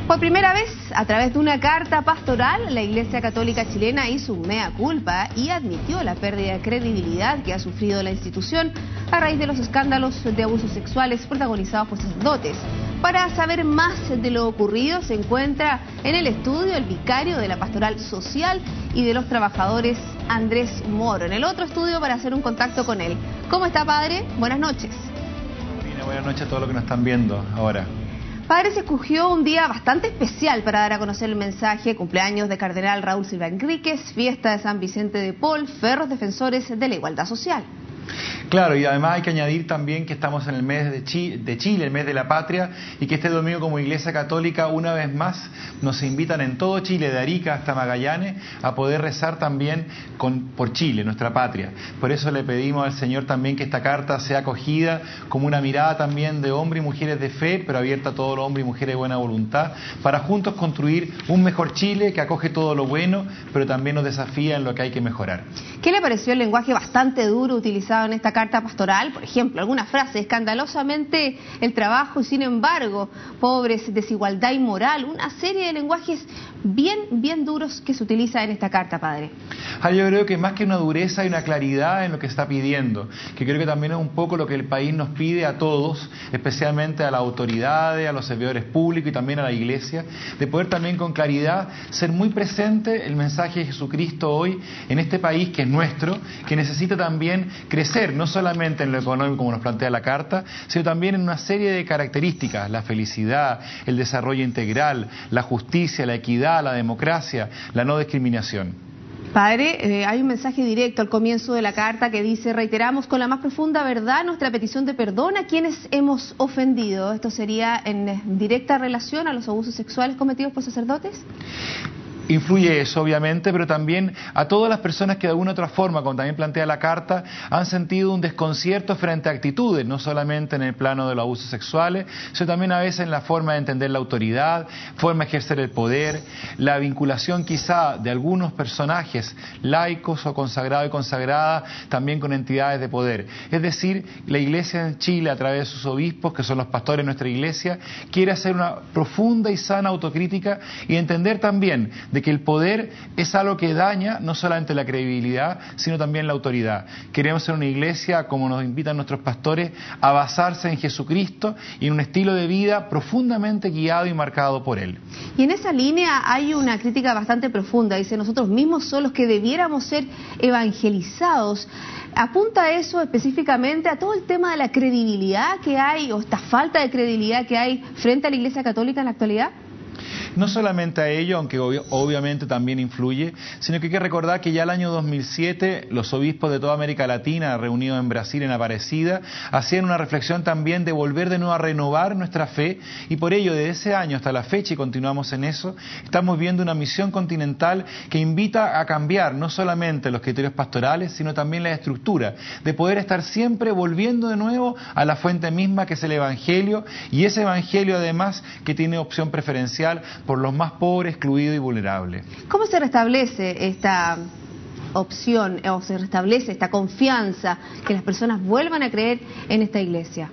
Por primera vez, a través de una carta pastoral, la Iglesia Católica chilena hizo un mea culpa y admitió la pérdida de credibilidad que ha sufrido la institución a raíz de los escándalos de abusos sexuales protagonizados por sacerdotes. Para saber más de lo ocurrido, se encuentra en el estudio el vicario de la Pastoral Social y de los Trabajadores, Andrés Moro, en el otro estudio para hacer un contacto con él. ¿Cómo está, padre? Buenas noches. Buenas noches a todos los que nos están viendo ahora. Padre, se escogió un día bastante especial para dar a conocer el mensaje: cumpleaños de Cardenal Raúl Silva Enríquez, fiesta de San Vicente de Paul, ferros defensores de la igualdad social. Claro, y además hay que añadir también que estamos en el mes de Chile, el mes de la patria, y que este domingo como Iglesia Católica una vez más nos invitan en todo Chile, de Arica hasta Magallanes, a poder rezar también por Chile, nuestra patria. Por eso le pedimos al Señor también que esta carta sea acogida como una mirada también de hombres y mujeres de fe, pero abierta a todos los hombres y mujeres de buena voluntad, para juntos construir un mejor Chile que acoge todo lo bueno, pero también nos desafía en lo que hay que mejorar. ¿Qué le pareció el lenguaje bastante duro utilizado en esta carta pastoral? Por ejemplo, alguna frase: escandalosamente el trabajo y sin embargo pobres, desigualdad y moral, una serie de lenguajes bien duros que se utiliza en esta carta, padre. Yo creo que más que una dureza hay una claridad en lo que está pidiendo, que creo que también es un poco lo que el país nos pide a todos, especialmente a las autoridades, a los servidores públicos y también a la Iglesia, de poder también con claridad ser muy presente el mensaje de Jesucristo hoy en este país que es nuestro, que necesita también crecer, no solamente en lo económico como nos plantea la carta, sino también en una serie de características: la felicidad, el desarrollo integral, la justicia, la equidad, la democracia, la no discriminación. Padre, hay un mensaje directo al comienzo de la carta que dice: reiteramos con la más profunda verdad nuestra petición de perdón a quienes hemos ofendido. ¿Esto sería en directa relación a los abusos sexuales cometidos por sacerdotes? Influye eso, obviamente, pero también a todas las personas que de alguna u otra forma, como también plantea la carta, han sentido un desconcierto frente a actitudes, no solamente en el plano de los abusos sexuales, sino también a veces en la forma de entender la autoridad, forma de ejercer el poder, la vinculación quizá de algunos personajes laicos o consagrados y consagradas también con entidades de poder. Es decir, la Iglesia en Chile, a través de sus obispos, que son los pastores de nuestra Iglesia, quiere hacer una profunda y sana autocrítica y entender también de que el poder es algo que daña no solamente la credibilidad, sino también la autoridad. Queremos ser una iglesia, como nos invitan nuestros pastores, a basarse en Jesucristo y en un estilo de vida profundamente guiado y marcado por Él. Y en esa línea hay una crítica bastante profunda. Dice: nosotros mismos son los que debiéramos ser evangelizados. ¿Apunta a eso específicamente, a todo el tema de la credibilidad que hay, o esta falta de credibilidad que hay frente a la Iglesia Católica en la actualidad? No solamente a ello, aunque obviamente también influye, sino que hay que recordar que ya el año 2007 los obispos de toda América Latina, reunidos en Brasil, en Aparecida, hacían una reflexión también de volver de nuevo a renovar nuestra fe, y por ello desde ese año hasta la fecha, y continuamos en eso, estamos viendo una misión continental que invita a cambiar no solamente los criterios pastorales, sino también la estructura, de poder estar siempre volviendo de nuevo a la fuente misma que es el Evangelio, y ese Evangelio además que tiene opción preferencial por los más pobres, excluidos y vulnerables. ¿Cómo se restablece esta opción o se restablece esta confianza que las personas vuelvan a creer en esta iglesia?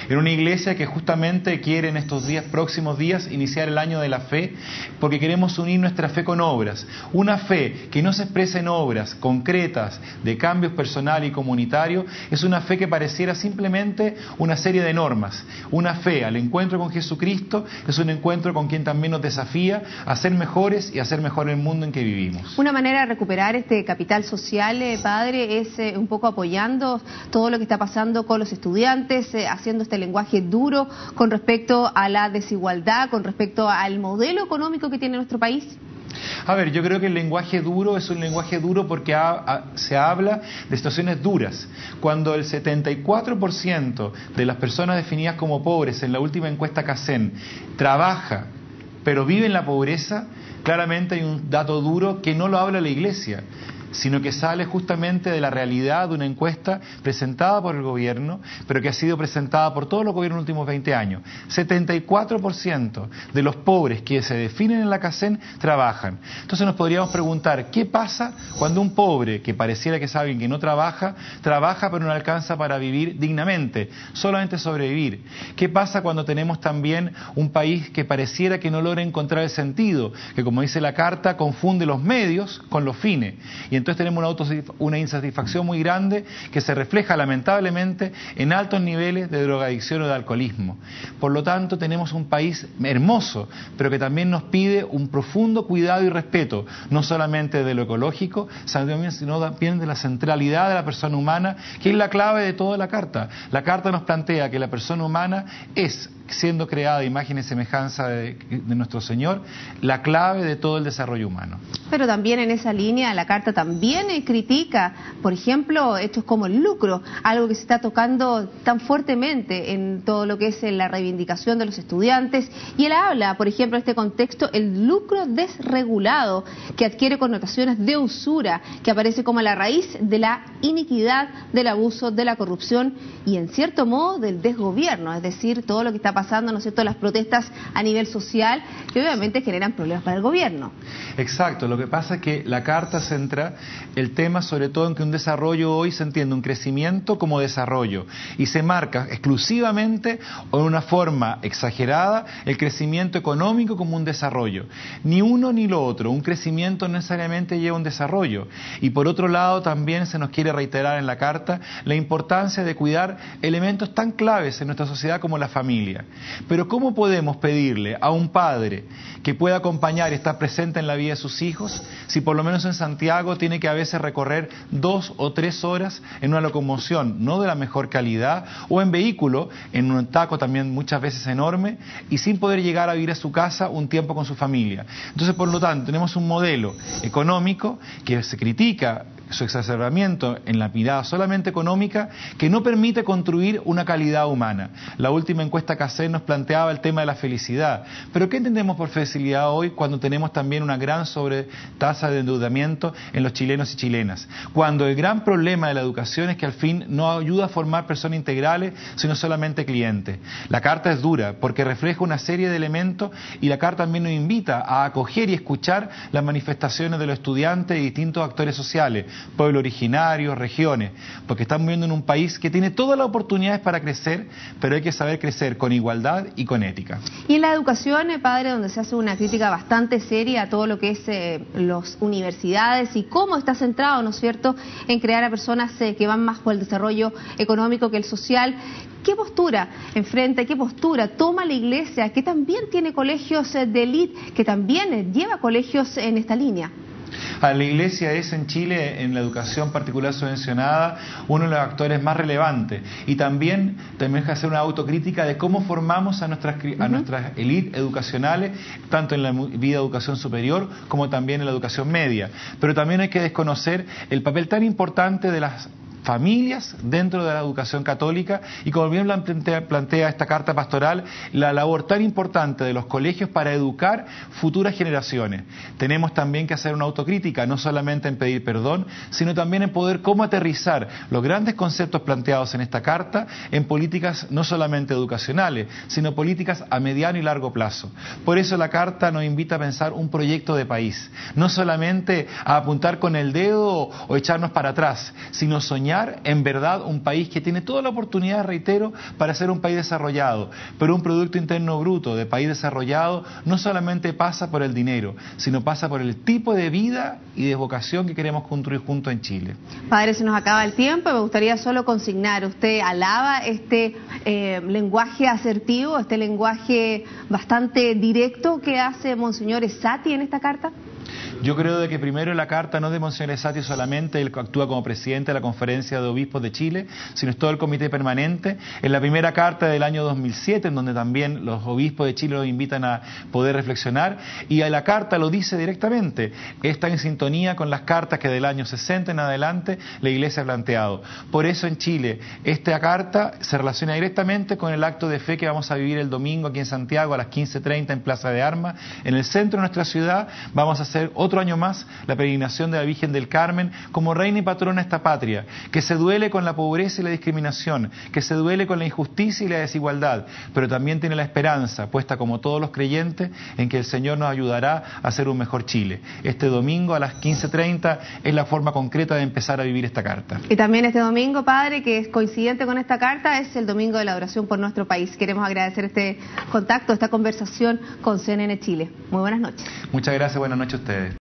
En una iglesia que justamente quiere en estos próximos días iniciar el año de la fe, porque queremos unir nuestra fe con obras. Una fe que no se expresa en obras concretas de cambios personal y comunitario, es una fe que pareciera simplemente una serie de normas. Una fe al encuentro con Jesucristo es un encuentro con quien también nos desafía a ser mejores y a hacer mejor el mundo en que vivimos. Una manera de recuperar este capital social, padre, es un poco apoyando todo lo que está pasando con los estudiantes, haciendo este lenguaje duro con respecto a la desigualdad, con respecto al modelo económico que tiene nuestro país. A ver, yo creo que el lenguaje duro es un lenguaje duro porque se habla de situaciones duras. Cuando el 74% de las personas definidas como pobres en la última encuesta CACEN trabaja, pero vive en la pobreza, claramente hay un dato duro que no lo habla la Iglesia. sino que sale justamente de la realidad de una encuesta presentada por el gobierno, pero que ha sido presentada por todos los gobiernos en los últimos 20 años. 74% de los pobres que se definen en la CACEN trabajan. Entonces nos podríamos preguntar, ¿qué pasa cuando un pobre, que pareciera que es alguien que no trabaja, trabaja pero no alcanza para vivir dignamente, solamente sobrevivir? ¿Qué pasa cuando tenemos también un país que pareciera que no logra encontrar el sentido, que como dice la carta, confunde los medios con los fines? Y entonces tenemos una insatisfacción muy grande que se refleja lamentablemente en altos niveles de drogadicción o de alcoholismo. Por lo tanto, tenemos un país hermoso, pero que también nos pide un profundo cuidado y respeto, no solamente de lo ecológico, sino también de la centralidad de la persona humana, que es la clave de toda la carta. La carta nos plantea que la persona humana es, siendo creada a imagen y semejanza de nuestro Señor, la clave de todo el desarrollo humano. Pero también en esa línea la carta también critica, por ejemplo, hechos como el lucro, algo que se está tocando tan fuertemente en todo lo que es la reivindicación de los estudiantes, y él habla, por ejemplo, en este contexto, el lucro desregulado, que adquiere connotaciones de usura, que aparece como la raíz de la iniquidad, del abuso, de la corrupción y en cierto modo del desgobierno, es decir, todo lo que está pasando, ¿no es cierto?, las protestas a nivel social, que obviamente generan problemas para el gobierno. Exacto, lo que pasa es que la carta centra el tema sobre todo en que un desarrollo hoy se entiende un crecimiento como desarrollo y se marca exclusivamente o en una forma exagerada el crecimiento económico como un desarrollo. Ni uno ni lo otro, un crecimiento no necesariamente lleva un desarrollo. Y por otro lado también se nos quiere reiterar en la carta la importancia de cuidar elementos tan claves en nuestra sociedad como la familia. Pero ¿cómo podemos pedirle a un padre que pueda acompañar y estar presente en la vida de sus hijos si por lo menos en Santiago tiene que a veces recorrer 2 o 3 horas en una locomoción no de la mejor calidad o en vehículo, en un taco también muchas veces enorme y sin poder llegar a vivir a su casa un tiempo con su familia? Entonces, por lo tanto, tenemos un modelo económico que se critica su exacerbamiento en la mirada solamente económica, que no permite construir una calidad humana. La última encuesta CACEN nos planteaba el tema de la felicidad. ¿Pero qué entendemos por felicidad hoy cuando tenemos también una gran sobretasa de endeudamiento en los chilenos y chilenas? Cuando el gran problema de la educación es que al fin no ayuda a formar personas integrales, sino solamente clientes. La carta es dura porque refleja una serie de elementos y la carta también nos invita a acoger y escuchar las manifestaciones de los estudiantes y distintos actores sociales, pueblos originarios, regiones, porque estamos viviendo en un país que tiene todas las oportunidades para crecer, pero hay que saber crecer con igualdad y con ética. Y en la educación, padre, donde se hace una crítica bastante seria a todo lo que es las universidades y cómo está centrado, ¿no es cierto?, en crear a personas que van más por el desarrollo económico que el social. ¿Qué postura enfrenta, qué postura toma la Iglesia, que también tiene colegios de élite, que también lleva colegios en esta línea? La Iglesia es en Chile, en la educación particular subvencionada, uno de los actores más relevantes. Y también tenemos que hacer una autocrítica de cómo formamos a nuestras élites educacionales, tanto en la vida de educación superior como también en la educación media. Pero también hay que desconocer el papel tan importante de las familias dentro de la educación católica y, como bien plantea esta carta pastoral, la labor tan importante de los colegios para educar futuras generaciones. Tenemos también que hacer una autocrítica, no solamente en pedir perdón, sino también en poder cómo aterrizar los grandes conceptos planteados en esta carta en políticas no solamente educacionales, sino políticas a mediano y largo plazo. Por eso la carta nos invita a pensar un proyecto de país, no solamente a apuntar con el dedo o echarnos para atrás, sino soñar en verdad un país que tiene toda la oportunidad, reitero, para ser un país desarrollado. Pero un Producto Interno Bruto de país desarrollado no solamente pasa por el dinero, sino pasa por el tipo de vida y de vocación que queremos construir juntos en Chile. Padre, se nos acaba el tiempo y me gustaría solo consignar, usted alaba este lenguaje asertivo, este lenguaje bastante directo que hace Monseñor Esati en esta carta. Yo creo de que primero la carta no es de Monseñor Esati solamente, él actúa como presidente de la Conferencia de Obispos de Chile, sino es todo el comité permanente. Es la primera carta del año 2007, en donde también los obispos de Chile los invitan a poder reflexionar, y a la carta lo dice directamente, está en sintonía con las cartas que del año 60 en adelante la Iglesia ha planteado. Por eso en Chile esta carta se relaciona directamente con el acto de fe que vamos a vivir el domingo aquí en Santiago a las 15:30 en Plaza de Armas. En el centro de nuestra ciudad vamos a hacer otro año más la peregrinación de la Virgen del Carmen como reina y patrona de esta patria, que se duele con la pobreza y la discriminación, que se duele con la injusticia y la desigualdad, pero también tiene la esperanza, puesta como todos los creyentes, en que el Señor nos ayudará a hacer un mejor Chile. Este domingo a las 15:30 es la forma concreta de empezar a vivir esta carta. Y también este domingo, padre, que es coincidente con esta carta, es el domingo de la oración por nuestro país. Queremos agradecer este contacto, esta conversación con CNN Chile. Muy buenas noches. Muchas gracias, buenas noches a ustedes.